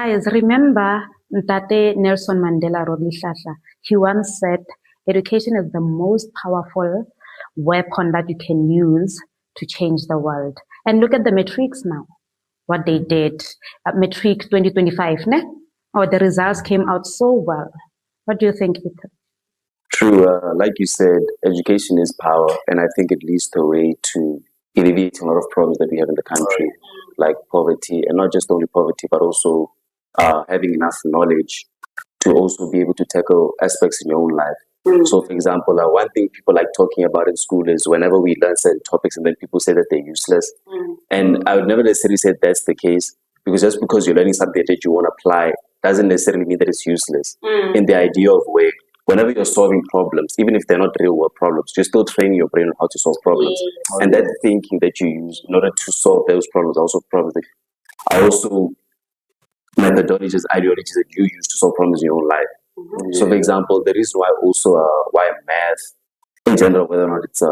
guys, remember Ntate Nelson Mandela Rolihlahla? He once said, education is the most powerful weapon that you can use to change the world. And look at the metrics now, what they did at Matric 2025, ne? Oh, the results came out so well. What do you think, Ethan? True. Like you said, education is power, and I think it leads the way to alleviating a lot of problems that we have in the country, like poverty, and not just only poverty, but also having enough knowledge to also be able to tackle aspects in your own life. So, for example, one thing people like talking about in school is whenever we learn certain topics and then people say that they're useless. And I would never necessarily say that's the case, because just because you're learning something that you want to apply doesn't necessarily mean that it's useless. In the idea of where, whenever you're solving problems, even if they're not real world problems, you're still training your brain on how to solve problems. And that thinking that you use in order to solve those problems are also problems that are also methodologies, ideologies that you use to solve problems in your own life. So, for example, the reason why also why math in general, whether or not it's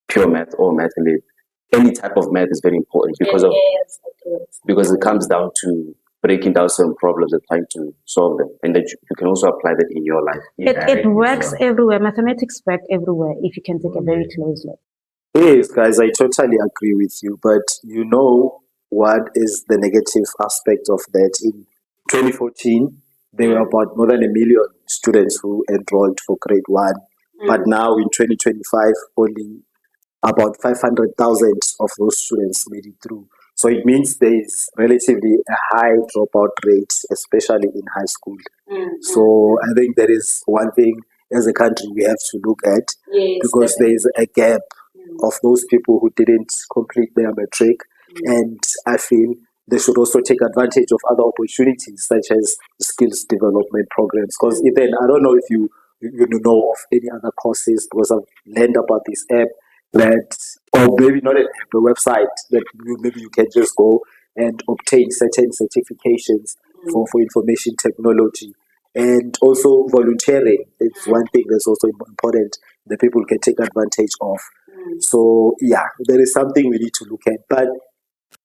pure math or math lit, any type of math is very important because it comes down to breaking down certain problems and trying to solve them, and that you can also apply that in your life. It works everywhere. Mathematics work everywhere if you can take a very close look. Yes, guys, I totally agree with you. But you know what is the negative aspect of that? In 2014, there were about more than 1 million students who enrolled for grade 1. But now in 2025, only about 500,000 of those students made it through. So it means there is relatively a high dropout rate, especially in high school. So I think that is one thing as a country we have to look at, because there is a gap of those people who didn't complete their matric. And I feel they should also take advantage of other opportunities such as skills development programs. Because even, I don't know if you know of any other courses, because I've learned about this app that, or maybe not an app, a website that maybe you can just go and obtain certain certifications for information technology. And also volunteering. It's one thing that's also important that people can take advantage of. So yeah, there is something we need to look at. But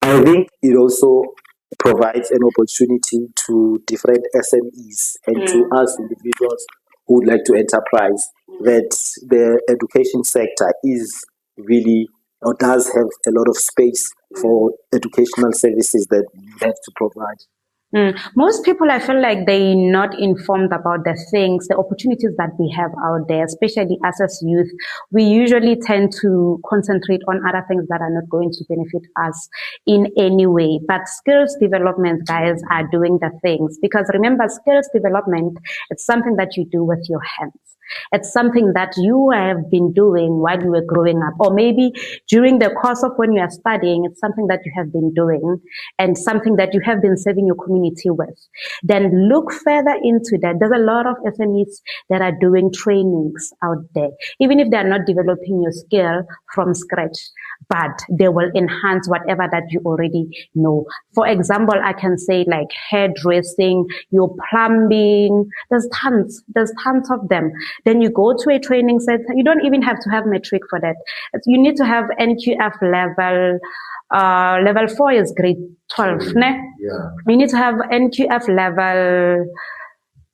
I think it also provides an opportunity to different SMEs and to us individuals who would like to enterprise that the education sector is really, or does have a lot of space for educational services that we have to provide. Most people, I feel like they're not informed about the things, the opportunities that we have out there, especially us as youth. We usually tend to concentrate on other things that are not going to benefit us in any way. But skills development, guys, are doing the things. Because remember, skills development, it's something that you do with your hands. It's something that you have been doing while you were growing up, or maybe during the course of when you are studying. It's something that you have been doing and something that you have been serving your community with. Then look further into that. There's a lot of SMEs that are doing trainings out there, even if they're not developing your skill from scratch, but they will enhance whatever that you already know. For example, I can say like hairdressing, your plumbing, there's tons of them. Then you go to a training center. You don't even have to have matric for that. You need to have NQF level. Level 4 is grade 12. Ne? You need to have NQF level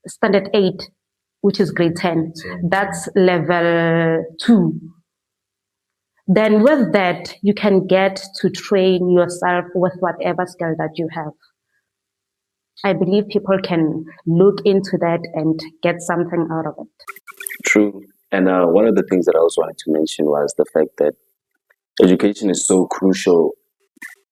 standard 8, which is grade 10. That's level 2. Then with that, you can get to train yourself with whatever skill that you have. I believe people can look into that and get something out of it. True. And one of the things that I also wanted to mention was the fact that education is so crucial,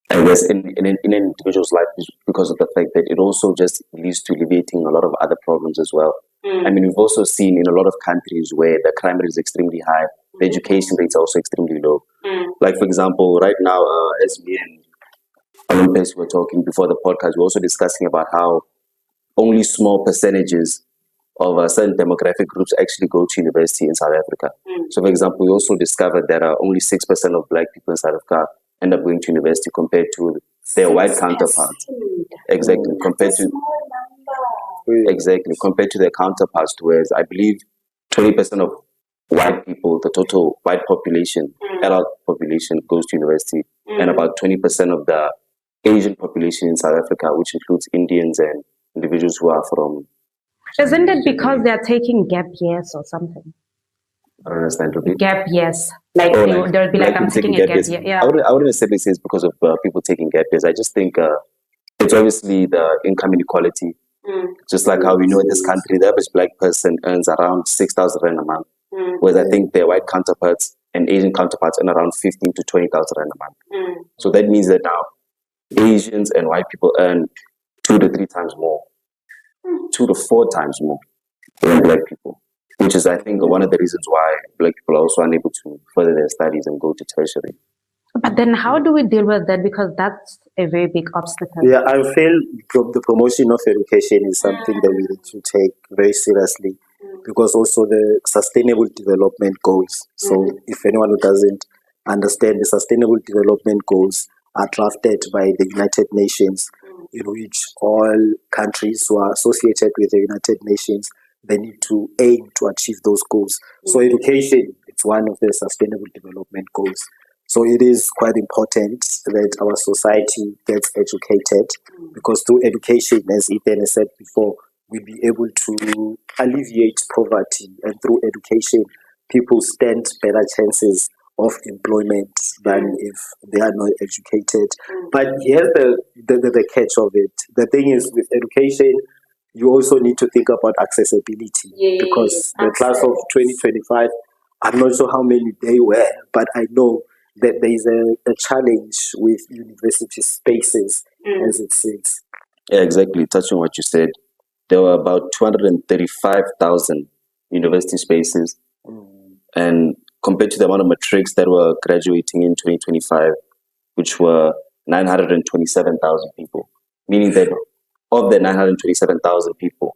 I guess, in an individual's life, because of the fact that it also just leads to alleviating a lot of other problems as well. I mean, we've also seen in a lot of countries where the crime rate is extremely high, the education rates are also extremely low. Like, for example, right now, as me and Olympus were talking before the podcast, we're also discussing about how only small percentages of certain demographic groups actually go to university in South Africa. So, for example, we also discovered that only 6% of black people in South Africa end up going to university compared to their white counterparts. Exactly, compared to their counterparts. Whereas I believe 20% of white people, the total white population, adult population, goes to university, and about 20% of the Asian population in South Africa, which includes Indians and individuals who are from. Isn't it because they're taking gap years or something? I don't understand. Repeat. Gap years. Like they'll be like, I'm people taking a gap years. year. Yeah. I wouldn't necessarily say it's because of people taking gap years. I just think it's obviously the income inequality. Just like how we know in this country, the average black person earns around 6,000 rand a month, whereas I think their white counterparts and Asian counterparts earn around 15 to 20,000 rand a month. So that means that now Asians and white people earn 2 to 3 times more, 2 to 4 times more than black people, which is, I think, one of the reasons why black people are also unable to further their studies and go to tertiary. But then how do we deal with that? Because that's a very big obstacle. Yeah, I feel the promotion of education is something that we need to take very seriously, because also the sustainable development goals. So if anyone who doesn't understand, the sustainable development goals are drafted by the United Nations, in which all countries who are associated with the United Nations, they need to aim to achieve those goals. So education is one of the sustainable development goals. So it is quite important that our society gets educated, because through education, as Ethan has said before, we'll be able to alleviate poverty, and through education, people stand better chances of employment than if they are not educated. But here's the catch of it. The thing is, with education, you also need to think about accessibility, because the class of 2025, I'm not sure how many they were, but I know that there is a challenge with university spaces, as it seems. Yeah, exactly. Touching on what you said, there were about 235,000 university spaces, and compared to the amount of matrics that were graduating in 2025, which were 927,000 people, meaning that of the 927,000 people,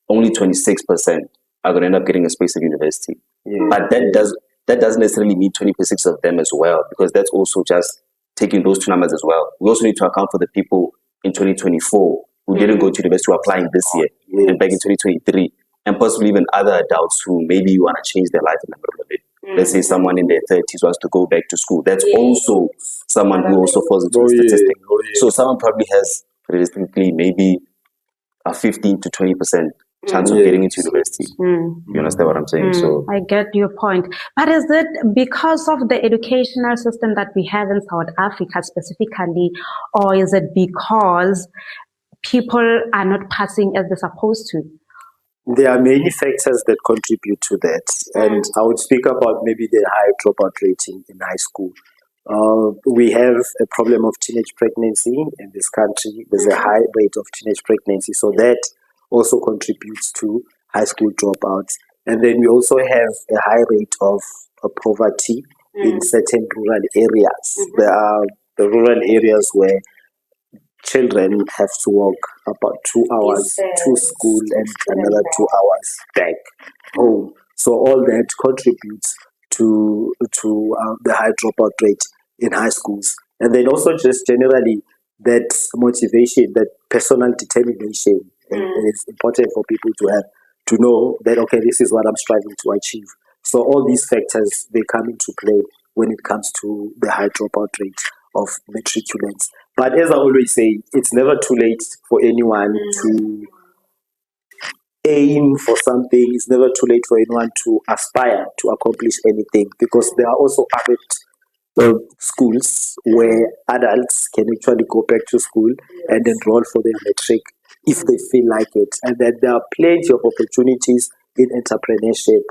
only 26% are going to end up getting a space at university. But that doesn't necessarily mean 26 of them as well, because that's also just taking those two numbers as well. We also need to account for the people in 2024 who didn't go to university, who are applying this year and back in 2023, and possibly even other adults who maybe want to change their life in the middle of it. Let's say someone in their 30s wants to go back to school. That's also someone who also falls into the statistic. So someone probably has, realistically, maybe a 15 to 20% chance of getting into university. You understand what I'm saying? So I get your point. But is it because of the educational system that we have in South Africa specifically, or is it because people are not passing as they're supposed to? There are many factors that contribute to that, and I would speak about maybe the high dropout rate in high school. We have a problem of teenage pregnancy in this country. There's a high rate of teenage pregnancy, so that also contributes to high school dropouts. And then we also have a high rate of poverty in certain rural areas. There are the rural areas where children have to walk about 2 hours to school and another 2 hours back home. So all that contributes to the high dropout rate in high schools. And then also just generally that motivation, that personal determination, and it's important for people to have, to know that, okay, this is what I'm striving to achieve. So all these factors, they come into play when it comes to the high dropout rate of matriculants. But as I always say, it's never too late for anyone to aim for something. It's never too late for anyone to aspire to accomplish anything, because there are also other schools where adults can actually go back to school and enroll for their matric if they feel like it. And then there are plenty of opportunities in entrepreneurship.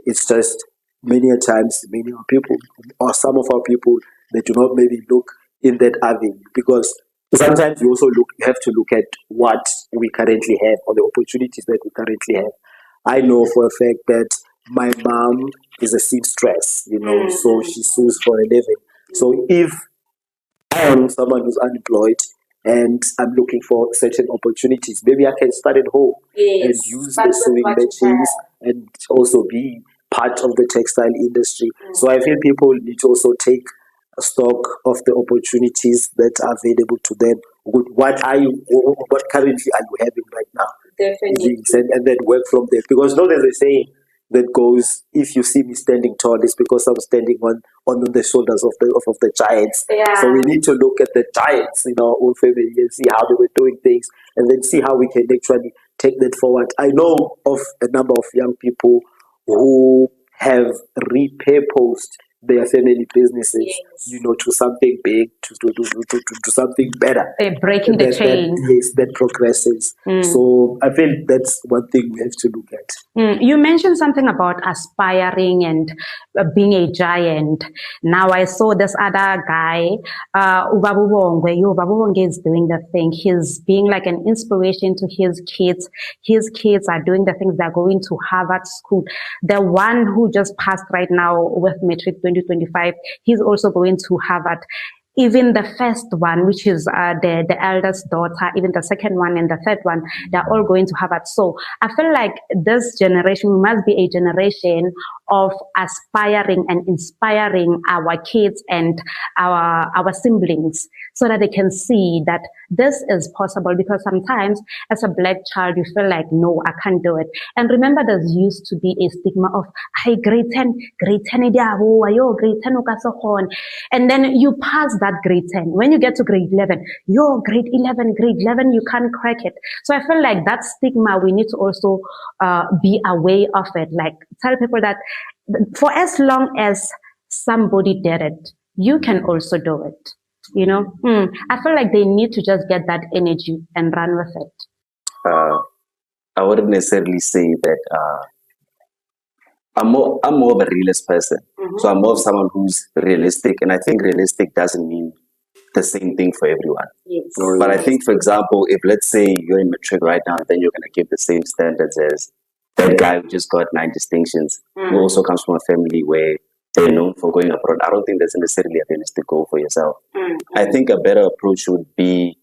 It's just many a times, many of people, or some of our people, they do not maybe look in that avenue, because sometimes you also have to look at what we currently have, or the opportunities that we currently have. I know for a fact that my mom is a seamstress, so she sews for a living. So if I am someone who's unemployed and I'm looking for certain opportunities, maybe I can start at home and use the sewing machines and also be part of the textile industry. So I feel people need to also take stock of the opportunities that are available to them. What currently are you having right now? Definitely. And then work from there. Because there's a saying, that goes, if you see me standing tall, it's because I'm standing on the shoulders of the giants. Yeah. So we need to look at the giants in our own family and see how they were doing things, and then see how we can actually take that forward. I know of a number of young people who have repurposed their family businesses, to something big, to something better. Breaking the chain. That progresses. So I feel that's one thing we have to look at. You mentioned something about aspiring and being a giant. Now I saw this other guy, Ubabu Wongwe. Ubabu Wongwe is doing the thing. He's being like an inspiration to his kids. His kids are doing the things. They're going to Harvard School. The one who just passed right now with Matric 2025, he's also going to Harvard. Even the first one, which is the eldest daughter, even the second one and the third one, they're all going to Harvard. So I feel like this generation must be a generation of aspiring and inspiring our kids and our siblings, so that they can see that this is possible. Because sometimes as a black child, you feel like, no, I can't do it. And remember, there used to be a stigma of, hey, grade 10, grade 10, grade 10, and then you pass that grade 10. When you get to grade 11, grade 11, you can't crack it. So I feel like that stigma, we need to also be aware of it. Like, tell people that for as long as somebody did it, you can also do it. I feel like they need to just get that energy and run with it. I wouldn't necessarily say that I'm more of a realist person. So I'm more of someone who's realistic, and I think realistic doesn't mean the same thing for everyone. Yes. But I think, for example, if let's say you're in Matric right now, then you're going to give the same standards as that guy who just got 9 distinctions, who also comes from a family where they're known for going abroad. I don't think that's necessarily a realistic goal for yourself. I think a better approach would be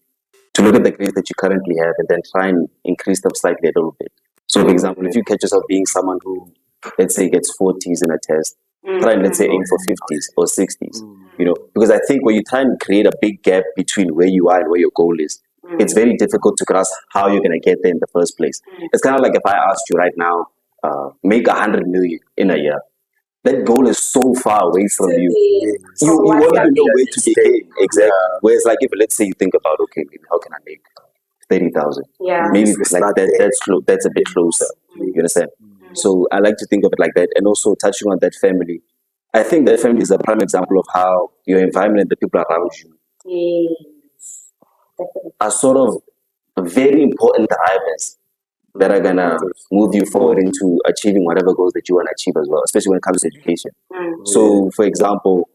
to look at the grades that you currently have and then try and increase them slightly a little bit. So, for example, if you catch yourself being someone who, let's say, gets 40s in a test, try and, let's say, aim for 50s or 60s, because I think when you try and create a big gap between where you are and where your goal is, it's very difficult to grasp how you're going to get there in the first place. It's kind of like if I asked you right now, make 100 million in a year. That goal is so far away from you. You won't even know where to begin. Exactly. Yeah. Whereas, like, if let's say you think about, okay, maybe how can I make 30,000? Yeah. Maybe like that's a bit closer. You understand? So I like to think of it like that. And also touching on that family, I think that family is a prime example of how your environment and the people around you are sort of very important drivers that are going to move you forward into achieving whatever goals that you want to achieve as well, especially when it comes to education. So, for example,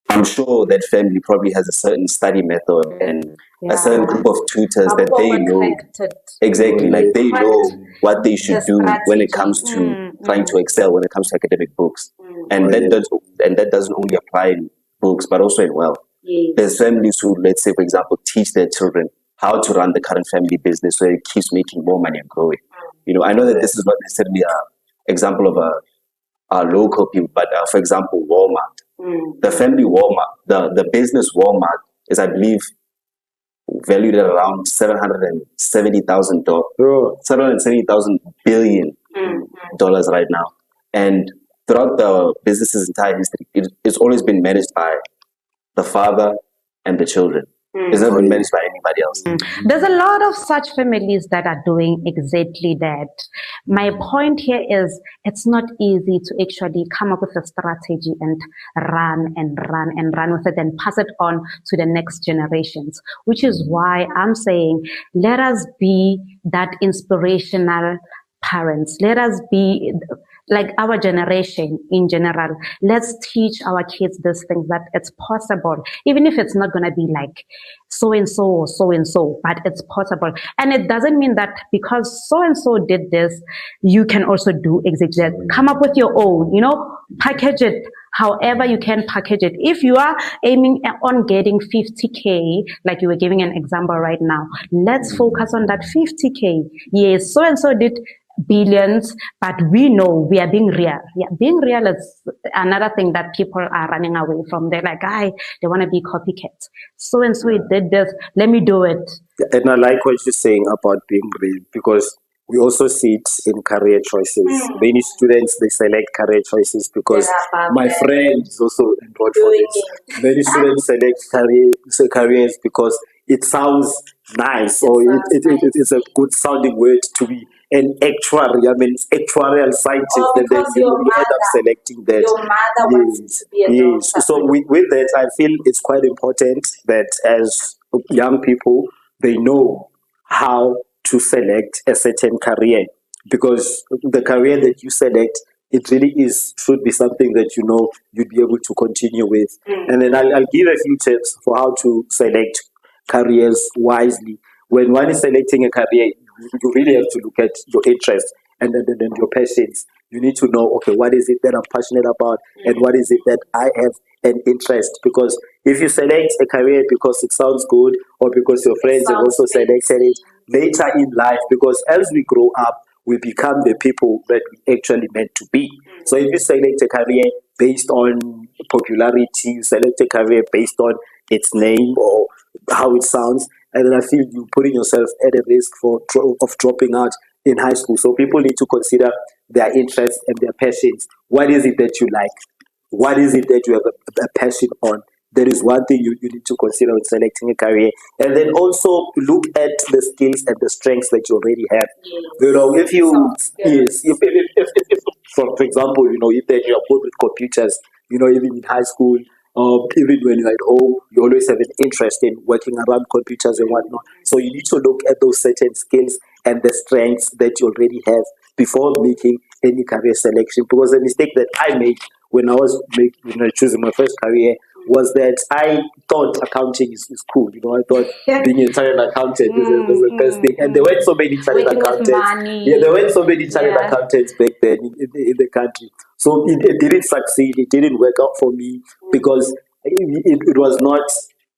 I'm sure that family probably has a certain study method and a certain group of tutors that they know. Exactly, like they know what they should do when it comes to trying to excel, when it comes to academic books. And that doesn't only apply in books, but also in wealth. There's families who, let's say, for example, teach their children how to run the current family business so it keeps making more money and growing. I know that this is not necessarily an example of a local people, but for example, Walmart. The family Walmart, the business Walmart is, I believe, valued at around $770,000 billion right now. And throughout the business's entire history, it's always been managed by the father and the children. It's never been managed by anybody else. There's a lot of such families that are doing exactly that. My point here is it's not easy to actually come up with a strategy and run with it and pass it on to the next generations, which is why I'm saying let us be that inspirational parents. Let us be like our generation in general. Let's teach our kids these things, that it's possible, even if it's not going to be like so and so or so and so, but it's possible. And it doesn't mean that because so and so did this, you can also do exactly that. Come up with your own, package it however you can package it. If you are aiming on getting 50K, like you were giving an example right now, let's focus on that 50K. Yes, so and so did billions, but we know we are being real. Yeah, being real is another thing that people are running away from. They're like, they want to be copycats. So and so did this, let me do it. And I like what you're saying about being real, because we also see it in career choices. Many students, they select career choices because my friend is also enrolled for this. Many students select careers because it sounds nice, or it's a good sounding word to be an actuary. I mean, actuarial scientist, and then you end up selecting that. Your mother wants to be a Yes. doctor. So with that, I feel it's quite important that as young people, they know how to select a certain career, because the career that you select, it really should be something that you know you'd be able to continue with. And then I'll give a few tips for how to select careers wisely. When one is selecting a career, you really have to look at your interests and your passions. You need to know, okay, what is it that I'm passionate about, and what is it that I have an interest? Because if you select a career because it sounds good, or because your friends have also selected it, later in life, because as we grow up, we become the people that we actually meant to be. So if you select a career based on popularity, you select a career based on its name or how it sounds, and then I feel you're putting yourself at a risk of dropping out in high school. So people need to consider their interests and their passions. What is it that you like? What is it that you have a passion on? That is one thing you need to consider when selecting a career. And then also look at the skills and the strengths that you already have. You know, if you, yes, if for example, you know, if then you are good with computers, you know, even in high school, even when you're at home, you always have an interest in working around computers and whatnot. So you need to look at those certain skills and the strengths that you already have before making any career selection. Because the mistake that I made when I was choosing my first career was that I thought accounting is cool. You know, I thought being a chartered accountant is the best thing. And there weren't so many chartered Working with accountants. money. Yeah, there weren't so many chartered Yeah. accountants back then in the country. So it didn't succeed. It didn't work out for me because it was not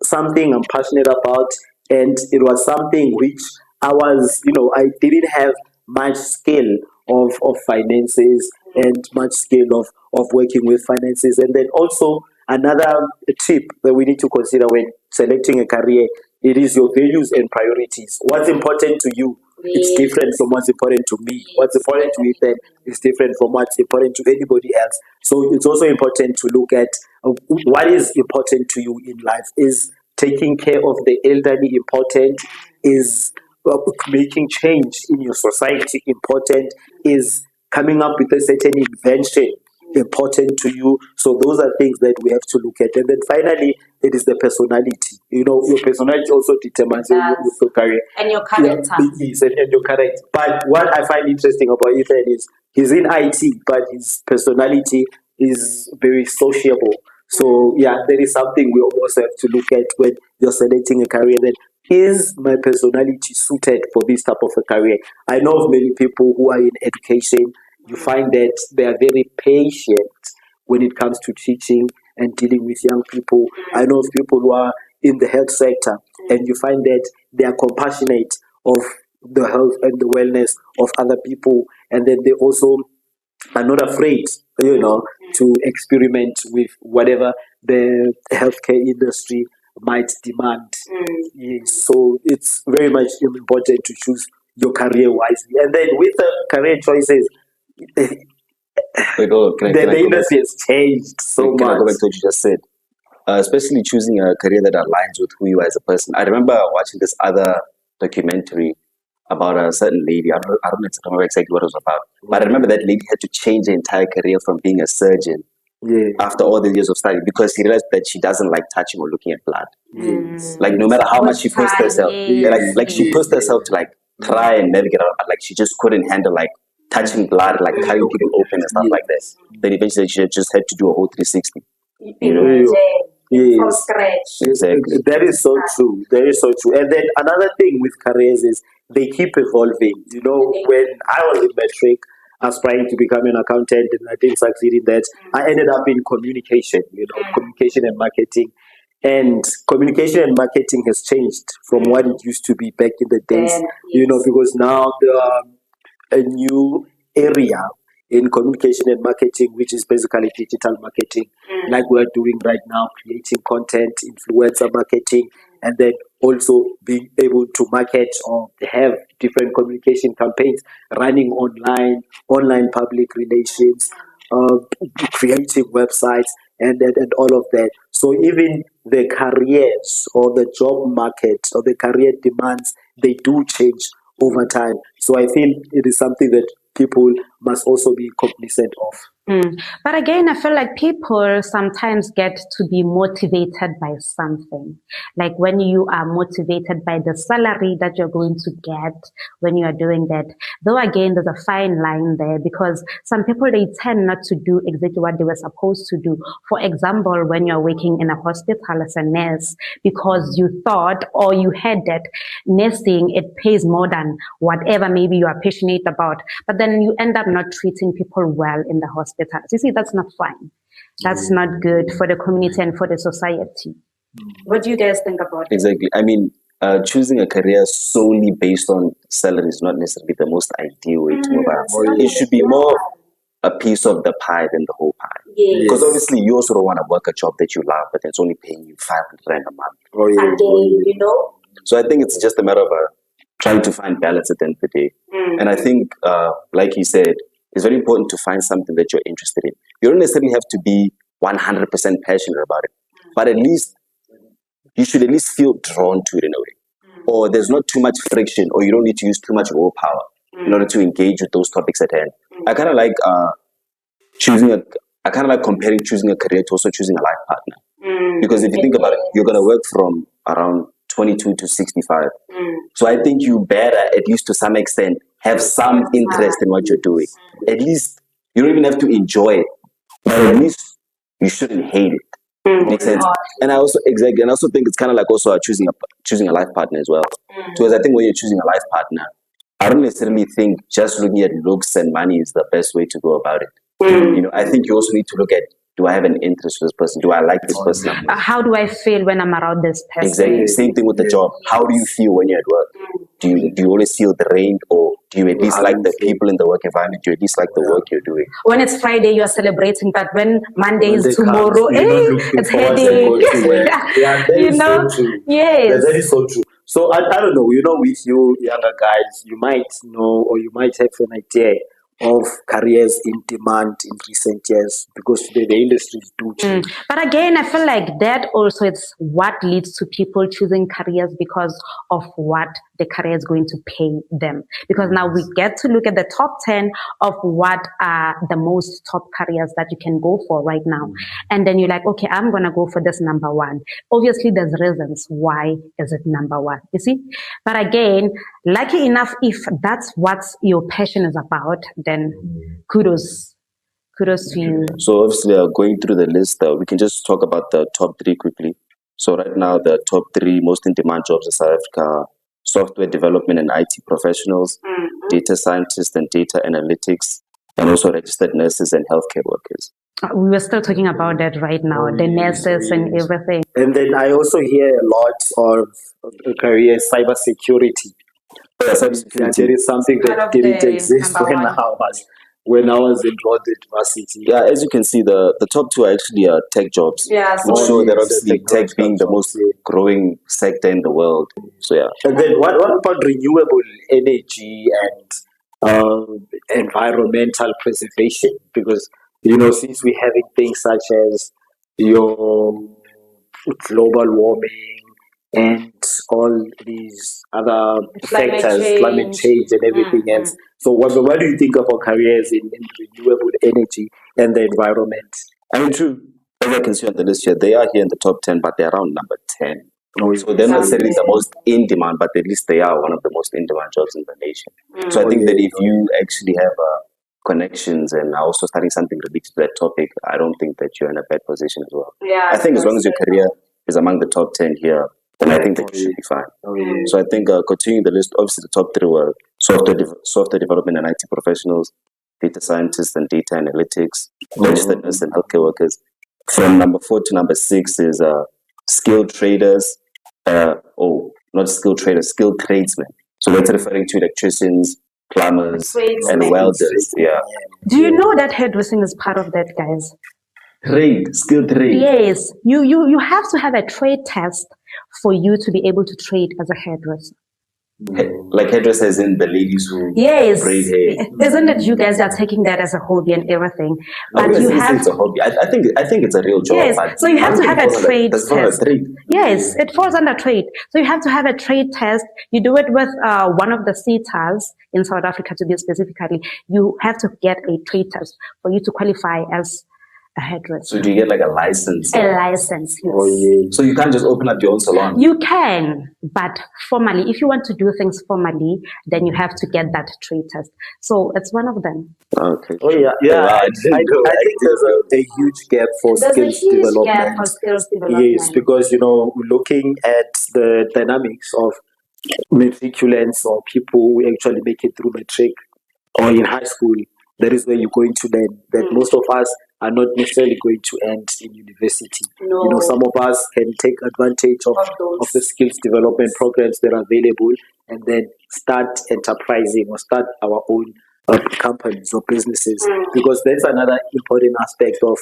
something I'm passionate about, and it was something which I didn't have much skill of finances and much skill of working with finances. And then also another tip that we need to consider when selecting a career, it is your values and priorities. What's important to you, it's different from what's important to me. What's important to Ethan is different from what's important to anybody else. So it's also important to look at what is important to you in life. Is taking care of the elderly important? Is making change in your society important? Is coming up with a certain invention important to you? So those are things that we have to look at. And then finally, it is the personality. You know, your personality also determines your career. And your character. Yes, and your character. But what I find interesting about Ethan is he's in IT, but his personality is very sociable. So yeah, there is something we also have to look at when you're selecting a career. Then is my personality suited for this type of a career? I know of many people who are in education. You find that they are very patient when it comes to teaching and dealing with young people. I know of people who are in the health sector, and you find that they are compassionate of the health and the wellness of other people, and then they also are not afraid, to experiment with whatever the healthcare industry might demand. Yes, so it's very much important to choose your career wisely. And then with the career choices, Wait, can I the go back? industry has changed so Can I go much. back to what you just said? Especially choosing a career that aligns with who you are as a person. I remember watching this other documentary about a certain lady. I don't remember exactly what it was about, but I remember that lady had to change her entire career from being a surgeon Yeah. after all the years of study because she realized that she doesn't like touching or looking at blood. Yes. Like no matter how much she pushed herself, like she pushed herself to like try and navigate out, like she just couldn't handle like touching blood, like cutting people open and stuff like that. Then eventually she just had to do a whole 360. You know? From scratch. Exactly. That is so true. That is so true. And then another thing with careers is they keep evolving. You know, when I was in metric, aspiring to become an accountant, and I didn't succeed in that, I ended up in communication, communication and marketing. And communication and marketing has changed from what it used to be back in the days, because now there are a new area in communication and marketing, which is basically digital marketing, like we're doing right now, creating content, influencer marketing, and then also being able to market or have different communication campaigns, running online public relations, uh, creating websites, and all of that. So even the careers or the job market or the career demands, they do change over time. So I feel it is something that people must also be cognizant of. But again, I feel like people sometimes get to be motivated by something. Like when you are motivated by the salary that you're going to get when you are doing that. Though again, there's a fine line there because some people, they tend not to do exactly what they were supposed to do. For example, when you're working in a hospital as a nurse, because you thought or you heard that nursing, it pays more than whatever maybe you are passionate about. But then you end up not treating people well in the hospital. You see, that's not fine. That's not good for the community and for the society. What do you guys think about it? Exactly. I mean, choosing a career solely based on salary is not necessarily the most ideal way to move on. It should be more a piece of the pie than the whole pie. Because obviously you also don't want to work a job that you love, but it's only paying you 500 rand a month. So I think it's just a matter of trying to find balance at the end of the day. And I think, like you said, it's very important to find something that you're interested in. You don't necessarily have to be 100% passionate about it, but at least you should at least feel drawn to it in a way. Or there's not too much friction, or you don't need to use too much willpower in order to engage with those topics at hand. I kind of like comparing choosing a career to also choosing a life partner. Because if you think about it, you're going to work from around 22 to 65. So I think you better, at least to some extent, have some interest in what you're doing. At least you don't even have to enjoy it, but at least you shouldn't hate it. Makes sense. And I also think it's kind of like also choosing a life partner as well. Because I think when you're choosing a life partner, I don't necessarily think just looking at looks and money is the best way to go about it. I think you also need to look at, do I have an interest in this person? Do I like this person? How do I feel when I'm around this person? Exactly. Same thing with the job. How do you feel when you're at work? Do you always feel drained, or do you at least like the people in the work environment? Do you at least like the work you're doing? When it's Friday, you are celebrating, but when Monday is tomorrow, it's headache. Yes. That is so true. So I don't know, with you younger guys, you might know or you might have an idea of careers in demand in recent years because today the industries do change. But again, I feel like that also is what leads to people choosing careers because of what the career is going to pay them. Because now we get to look at the top 10 of what are the most top careers that you can go for right now. And then you're like, okay, I'm going to go for this number one. Obviously, there's reasons why is it number one, you see? But again, lucky enough, if that's what your passion is about, then kudos to you. So obviously, going through the list, we can just talk about the top 3 quickly. So right now, the top 3 most in-demand jobs in South Africa are software development and IT professionals, data scientists and data analytics, and also registered nurses and healthcare workers. We were still talking about that right now, the nurses and everything. And then I also hear a lot of career cybersecurity. There is something that didn't exist when I was enrolled at varsity. Yeah, as you can see, the top 2 are actually tech jobs. Which show that obviously tech being the most growing sector in the world. So yeah. And then what about renewable energy and environmental preservation? Because since we're having things such as your global warming and all these other factors, climate change and everything else. So what do you think about careers in renewable energy and the environment? I mean, true. As I can see on the list here, they are here in the top 10, but they're around number 10. So they're not necessarily the most in demand, but at least they are one of the most in demand jobs in the nation. So I think that if you actually have connections and are also studying something related to that topic, I don't think that you're in a bad position as well. I think as long as your career is among the top 10 here, then I think that you should be fine. So I think continuing the list, obviously the top 3 were software development and IT professionals, data scientists and data analytics, registered nurses and healthcare workers. From number 4 to number 6 is skilled traders, not skilled traders, skilled tradesmen. So that's referring to electricians, plumbers, and welders. Yeah. Do you know that hairdressing is part of that, guys? Skilled trade. Yes, you have to have a trade test for you to be able to trade as a hairdresser. Like hairdressers in the ladies who Yes, braid hair. isn't it? You guys are taking that as a hobby and everything, I but you wouldn't say have it's a hobby. I think it's a real job. yes. But So you I have don't to think have it a falls under- trade does it fall under test. trade? Yes, it falls under trade. So you have to have a trade test. You do it with one of the CETAs in South Africa, to be specifically. You have to get a trade test for you to qualify as a hairdresser. So do you get like a license? A license, yes. Oh, yeah. So you can't just open up your own salon. You can, but formally, if you want to do things formally, then you have to get that trade test. So it's one of them. Okay. Oh yeah, Oh, wow, I didn't know. think there's a huge gap for skills development. skills Yes, because looking at the dynamics of matriculants or people who actually make it through matric or in high school, that is where you're going to learn. That most of us are not necessarily going to end in university. No. Some of us can take advantage of the skills development programs that are available and then start enterprising or start our own companies or businesses, because that's another important aspect of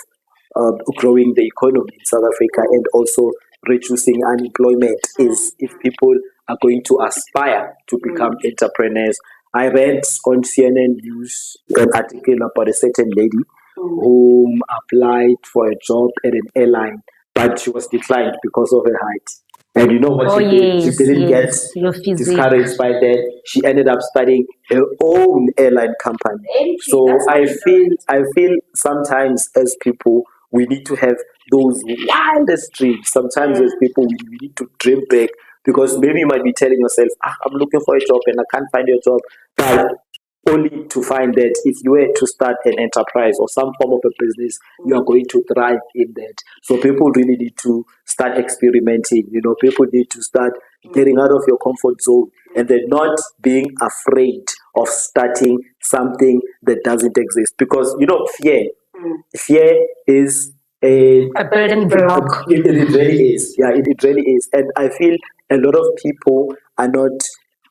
growing the economy in South Africa and also reducing unemployment is if people are going to aspire to become entrepreneurs. I read on CNN News an article about a certain lady whom applied for a job at an airline, but she was declined because of her height. And you know what Oh, she did? She yes, didn't yes, your get physique. discouraged by that. She ended up starting her own airline company. So That's I feel sometimes as people we need to have those wildest dreams. Sometimes as people we need to dream big, because maybe you might be telling yourself, I'm looking for a job and I can't find a job, but only to find that if you were to start an enterprise or some form of a business, you are going to thrive in that. So people really need to start experimenting. People need to start getting out of your comfort zone and then not being afraid of starting something that doesn't exist. Because fear is a building block. It really is. Yeah, it really is. And I feel a lot of people are not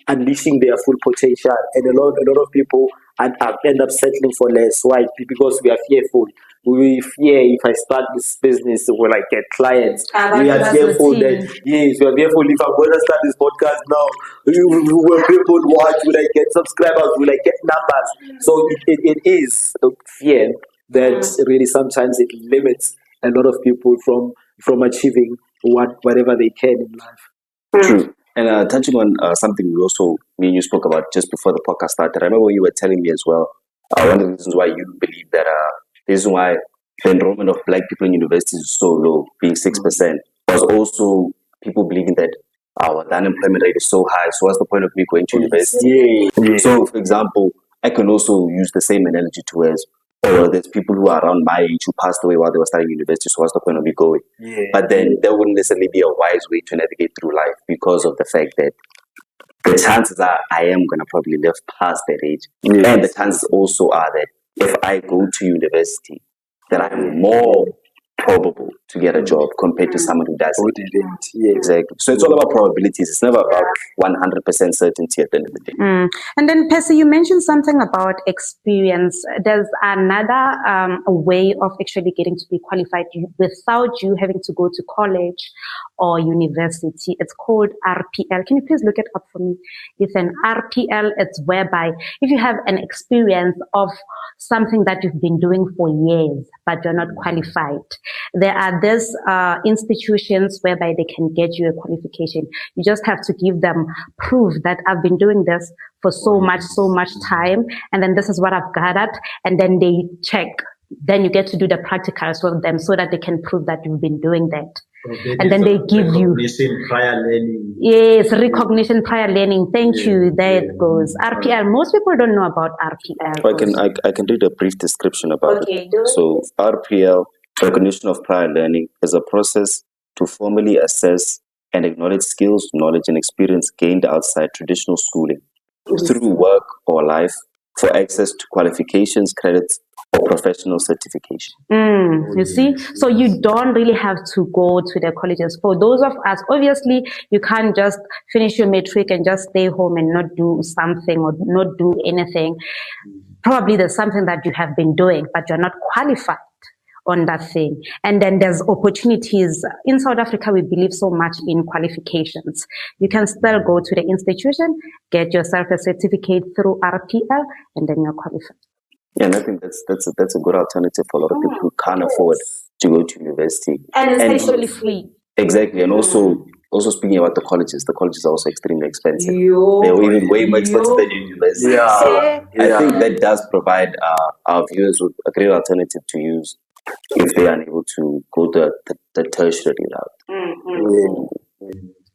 unleashing their full potential, and a lot of people end up settling for less. Why? Because we are fearful. We fear if I start this business, will I get clients? We are fearful that we are fearful if I'm going to start this podcast now, will people watch? Will I get subscribers? Will I get numbers? So it is fear that really sometimes it limits a lot of people from achieving whatever they can in life. True. And touching on something me and you spoke about just before the podcast started, I remember you were telling me as well, one of the reasons why you believe that the reason why the enrollment of black people in universities is so low, being 6%, was also people believing that the unemployment rate is so high, so what's the point of me going to university? Yeah. So, for example, I can also use the same analogy towards, there's people who are around my age who passed away while they were studying university, so what's the point of me going? Yeah. But then that wouldn't necessarily be a wise way to navigate through life, because of the fact that the chances are I am going to probably live past that age. Yes. And the chances also are that if I go to university, that I'm more probable to get a job compared to someone who doesn't. Yeah. Exactly. So it's all about probabilities. It's never about 100% certainty at the end of the day. And then, Percy, you mentioned something about experience. There's another way of actually getting to be qualified without you having to go to college or university. It's called RPL. Can you please look it up for me? It's an RPL. It's whereby if you have an experience of something that you've been doing for years, but you're not qualified, there are these institutions whereby they can get you a qualification. You just have to give them proof that I've been doing this for so much time, and then this is what I've gathered, and then they check. Then you get to do the practicals with them so that they can prove that you've been doing that. And then they give you prior learning. Yes, recognition, prior learning. Thank you. There it goes. RPL. Most people don't know about RPL. I can read a brief description about Okay, it. So RPL, recognition of prior learning, is a process to formally assess and acknowledge skills, knowledge, and experience gained outside traditional schooling through work or life for access to qualifications, credits, or professional certification. You see, so you don't really have to go to the colleges. For those of us, obviously, you can't just finish your matric and just stay home and not do something or not do anything. Probably there's something that you have been doing, but you're not qualified. on that thing. And then there's opportunities. In South Africa, we believe so much in qualifications. You can still go to the institution, get yourself a certificate through RPL, and then you're qualified. Yeah, and I think that's a good alternative for a lot of people who can't afford to go to university. And it's actually free. Exactly, and also speaking about the colleges are also extremely expensive. They're even way more expensive than university. Yeah. So I Yeah. think that does provide our viewers with a great alternative to use if they are unable to go the tertiary route.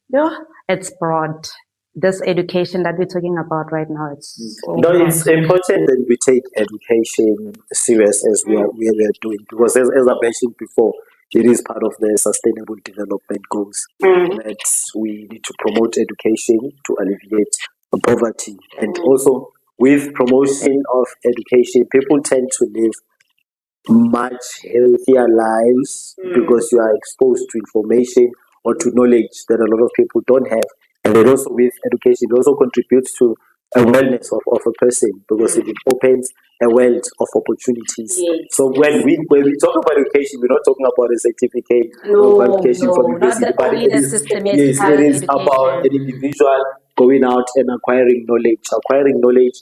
Yeah, it's broad. This education that we're talking about right now, it's so No, broad. it's important that we take education serious as we are doing, because as I mentioned before, it is part of the sustainable development goals that we need to promote education to alleviate poverty. And also with promotion of education, people tend to live much healthier lives because you are exposed to information or to knowledge that a lot of people don't have. And then also with education, it also contributes to a wellness of a person because it opens a wealth of opportunities. So when we talk about education, we're not talking about a certificate or qualification from university, but only it the is, systematic yes, it is about education. an individual going out and acquiring knowledge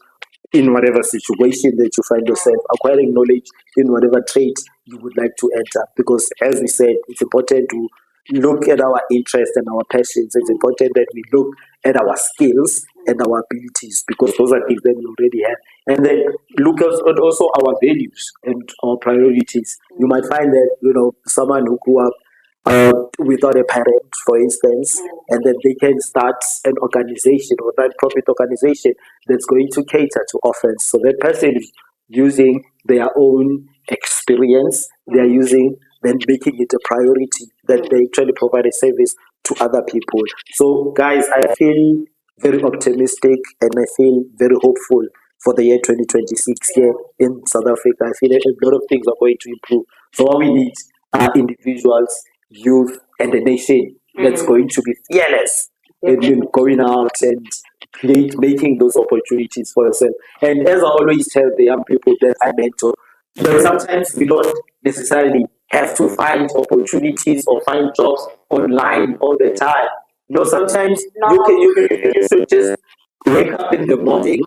in whatever situation that you find yourself, acquiring knowledge in whatever trade you would like to enter. Because as we said, it's important to look at our interests and our passions. It's important that we look at our skills and our abilities, because those are things that we already have. And then look at also our values and our priorities. You might find that, someone who grew up without a parent, for instance, and then they can start an organization or non-profit organization that's going to cater to orphans. So that person is using their own experience, they are using, then making it a priority that they try to provide a service to other people. So, guys, I feel very optimistic and I feel very hopeful for the year 2026 here in South Africa. I feel a lot of things are going to improve. So, what we need are individuals, youth, and a nation that's going to be fearless in going out and making those opportunities for yourself. And as I always tell the young people that I mentor, that sometimes we don't necessarily have to find opportunities or find jobs online all the time. Sometimes you should just wake up in the morning,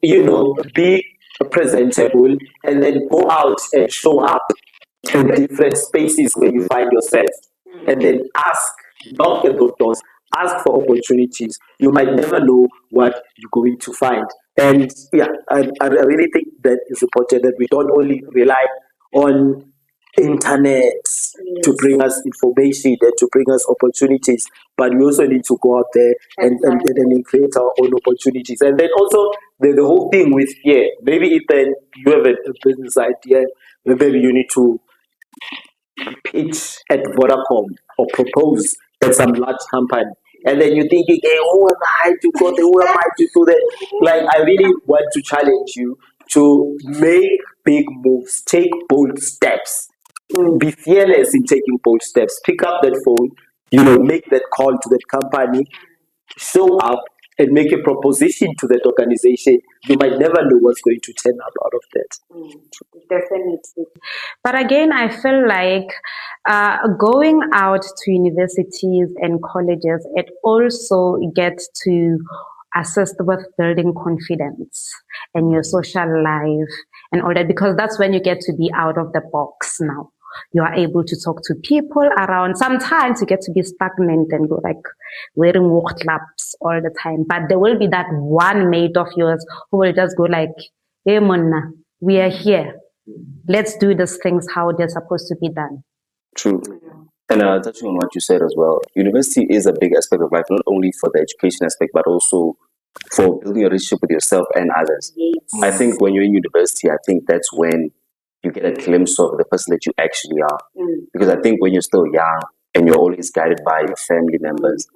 be presentable, and then go out and show up in different spaces where you find yourself, and then knock at those doors, ask for opportunities. You might never know what you're going to find. And yeah, I really think that it's important that we don't only rely on internet to bring us information and to bring us opportunities, but we also need to go out there and create our own opportunities. And then also the whole thing with maybe if then you have a business idea, maybe you need to pitch at Vodacom or propose at some large company. And then you're thinking, hey, who am I to go there? Who am I to do that? Like, I really want to challenge you to make big moves, take bold steps, be fearless in taking bold steps. Pick up that phone, make that call to that company, show up and make a proposition to that organization. You might never know what's going to turn out of that. Definitely. But again, I feel like going out to universities and colleges, it also gets to assist with building confidence in your social life and all that, because that's when you get to be out of the box now. You are able to talk to people around. Sometimes you get to be stagnant and go like wearing walk clubs all the time. But there will be that one mate of yours who will just go like, hey, Mona, we are here. Let's do these things how they're supposed to be done. True. And touching on what you said as well, university is a big aspect of life, not only for the education aspect, but also for building a relationship with yourself and others. Yes. I think when you're in university, I think that's when you get a glimpse of the person that you actually are. Because I think when you're still young and you're always guided by your family members,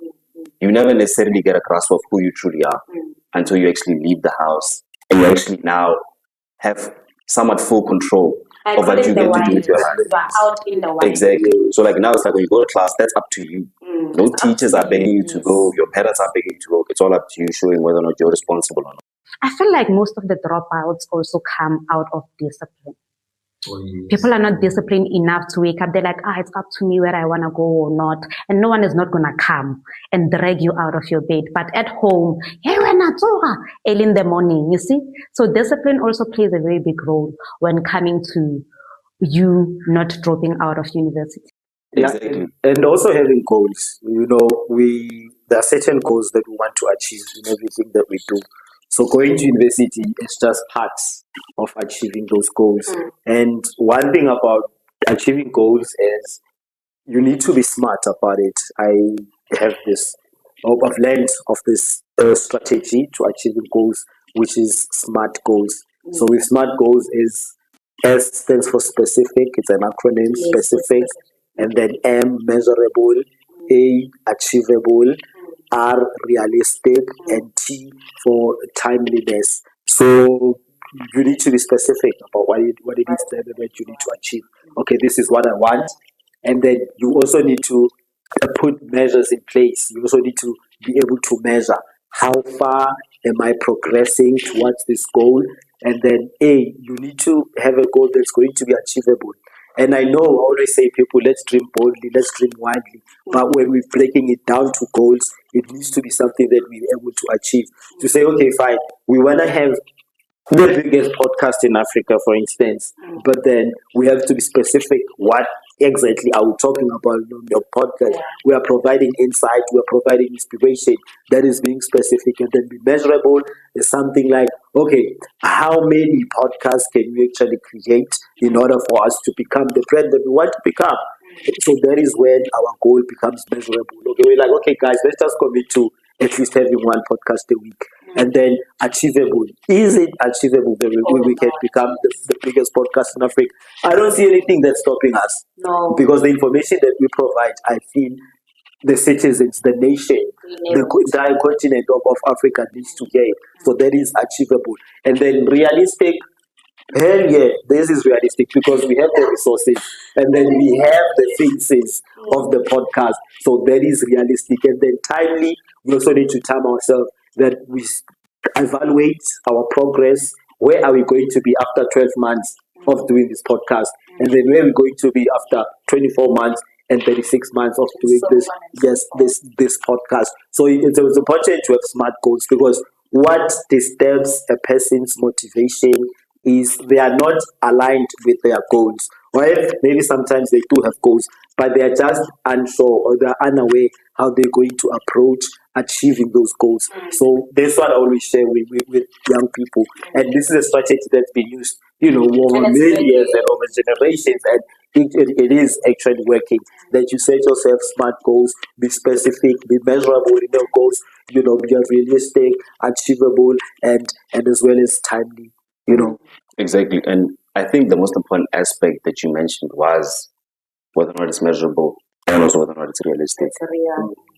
you never necessarily get a grasp of who you truly are until you actually leave the house and you actually now have somewhat full control of what you get to do with your life. You are out in the wild. Exactly. So like now it's like when you go to class, that's up to you. No teachers are begging you to go. Your parents are begging you to go. It's all up to you showing whether or not you're responsible or not. I feel like most of the dropouts also come out of discipline. People are not disciplined enough to wake up. They're like, it's up to me where I want to go or not. And no one is not going to come and drag you out of your bed. But at home, hey, we're not early in the morning, you see? So discipline also plays a very big role when coming to you not dropping out of university. Exactly. And also having goals. There are certain goals that we want to achieve in everything that we do. So going to university is just parts of achieving those goals. And one thing about achieving goals is you need to be smart about it. I've learned of this strategy to achieving goals, which is SMART goals. So with SMART goals is S stands for specific, it's an acronym, specific, and then M measurable, A achievable, R realistic, and T for timeliness. So you need to be specific about what it is that you need to achieve. Okay, this is what I want, and then you also need to put measures in place. You also need to be able to measure how far am I progressing towards this goal, and then you need to have a goal that's going to be achievable. And I know I always say people, let's dream boldly, let's dream widely. But when we're breaking it down to goals, it needs to be something that we're able to achieve. To say, okay, fine, we want to have the biggest podcast in Africa, for instance, but then we have to be specific. What exactly are we talking about on your podcast? We are providing insight, we are providing inspiration. That is being specific, and then be measurable is something like, okay, how many podcasts can we actually create in order for us to become the brand that we want to become? So that is when our goal becomes measurable. Okay, we're like, okay, guys, let's just commit to at least having one podcast a week. And then achievable. Is it achievable that we can become the biggest podcast in Africa? I don't see anything that's stopping us. No. Because the information that we provide, I feel the citizens, the nation, the entire continent of Africa needs to get. So that is achievable. And then realistic. Hell yeah, this is realistic because we have the resources and then we have the faces of the podcast. So that is realistic. And then timely, we also need to time ourselves that we evaluate our progress. Where are we going to be after 12 months of doing this podcast? And then where are we going to be after 24 months and 36 months of doing this podcast? So it's important to have SMART goals because what disturbs a person's motivation is they are not aligned with their goals. Or maybe sometimes they do have goals, but they are just unsure or they are unaware how they're going to approach achieving those goals. So that's what I always share with young people. And this is a strategy that's been used, over many years and over generations. And it is actually working. That you set yourself SMART goals, be specific, be measurable in your goals, be realistic, achievable, and as well as timely. Exactly. And I think the most important aspect that you mentioned was whether or not it's measurable and also whether or not it's realistic.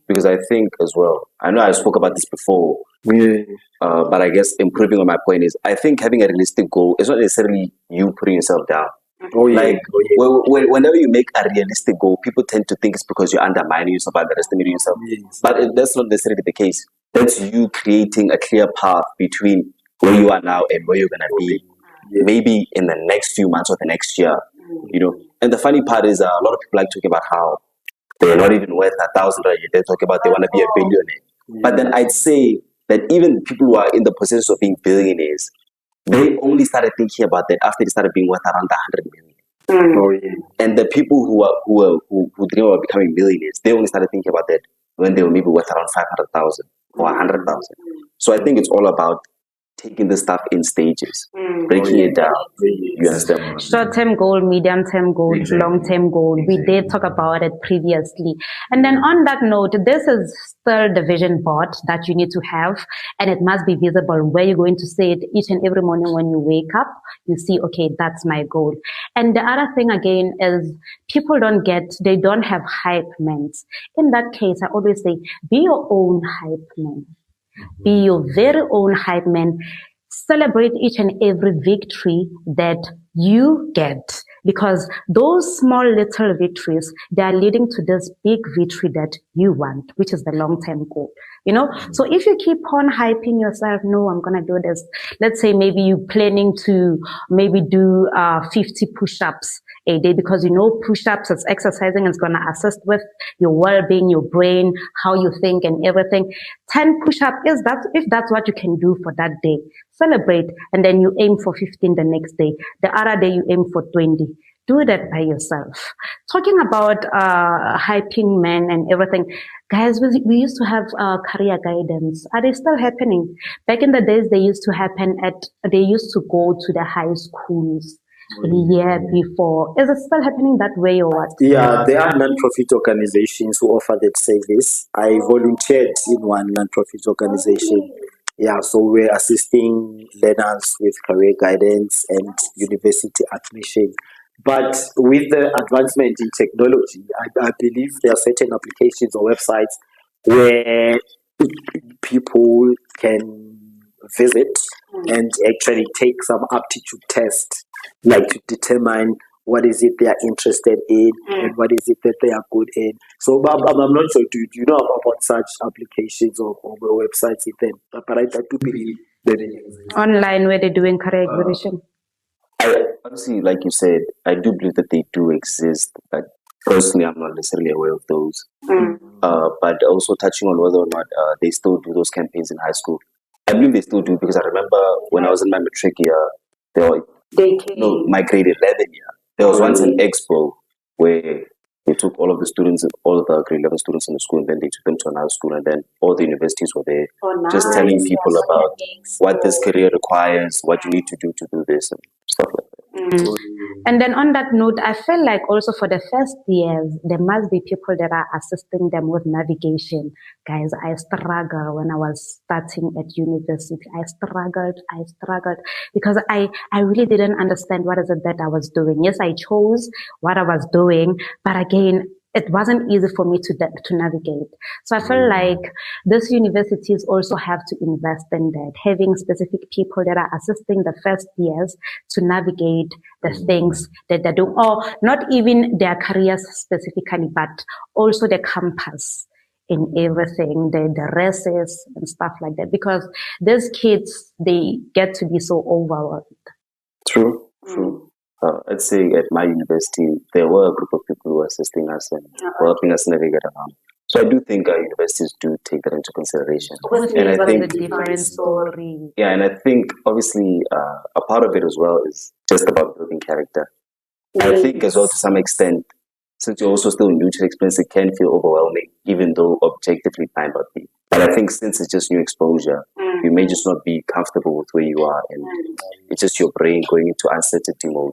Because I think as well, I know I spoke about this before, but I guess improving on my point is I think having a realistic goal is not necessarily you putting yourself down. Whenever you make a realistic goal, people tend to think it's because you're undermining yourself, underestimating yourself. But that's not necessarily the case. That's you creating a clear path between where you are now and where you're going to be maybe in the next few months or the next year. And the funny part is a lot of people like talking about how they're not even worth $1,000 a year. They talk about they want to be a billionaire. But then I'd say that even people who are in the position of being billionaires, they only started thinking about that after they started being worth around 100 million. And the people who dream about becoming millionaires, they only started thinking about that when they were maybe worth around 500,000 or 100,000. So I think it's all about taking the stuff in stages, breaking it down. You understand? Short-term goal, medium-term goal, long-term goal. We did talk about it previously. And then on that note, this is still the vision board that you need to have, and it must be visible where you're going to say it each and every morning when you wake up. You see, okay, that's my goal. And the other thing again is people they don't have hype men. In that case, I always say, be your own hype man. Be your very own hype man. Celebrate each and every victory that you get, because those small little victories, they are leading to this big victory that you want, which is the long-term goal. you know. So if you keep on hyping yourself, no, I'm gonna do this. Let's say maybe you're planning to maybe do 50 push-ups a day, because you know push-ups as exercising is going to assist with your well-being, your brain, how you think and everything. 10 push-up is that, if that's what you can do for that day, celebrate, and then you aim for 15 the next day. The other day you aim for 20. Do that by yourself. Talking about hyping men and everything, guys, we used to have career guidance. Are they still happening? Back in the days, they used to go to the high schools a year before. Is it still happening that way or what? Yeah, there are non-profit organizations who offer that service. I volunteered in one non-profit organization. Yeah, so we're assisting learners with career guidance and university admission. But with the advancement in technology, I believe there are certain applications or websites where people can visit and actually take some aptitude test, like to determine what is it they are interested in and what is it that they are good in. So I'm not sure, do you know about such applications or websites then? But I do believe that it exists. Online where they're doing career acquisition. Honestly, like you said, I do believe that they do exist, but personally, I'm not necessarily aware of those. But also touching on whether or not they still do those campaigns in high school. I believe they still do, because I remember when I was in my matric year, my grade 11 year, there was once an expo where they took all of the students, all of the grade 11 students in the school, and then they took them to another school, and then all the universities were there, just telling people about what this career requires, what you need to do this, and stuff like that. And then on that note, I feel like also for the first years, there must be people that are assisting them with navigation. Guys, I struggled when I was starting at university. I struggled because I really didn't understand what is it that I was doing. Yes, I chose what I was doing, but again, it wasn't easy for me to navigate. So I feel like these universities also have to invest in that, having specific people that are assisting the first years to navigate the things that they do, or not even their careers specifically, but also the campus in everything, the races and stuff like that, because these kids, they get to be so overwhelmed. True. I'd say at my university, there were a group of people who were assisting us and helping us navigate around. So I do think our universities do take that into consideration. And I think a different story. Yeah, and I think obviously a part of it as well is just about building character. I think as well, to some extent, since you're also still new to the experience, it can feel overwhelming, even though objectively it might not be. But I think since it's just new exposure, you may just not be comfortable with where you are, and it's just your brain going into uncertainty mode.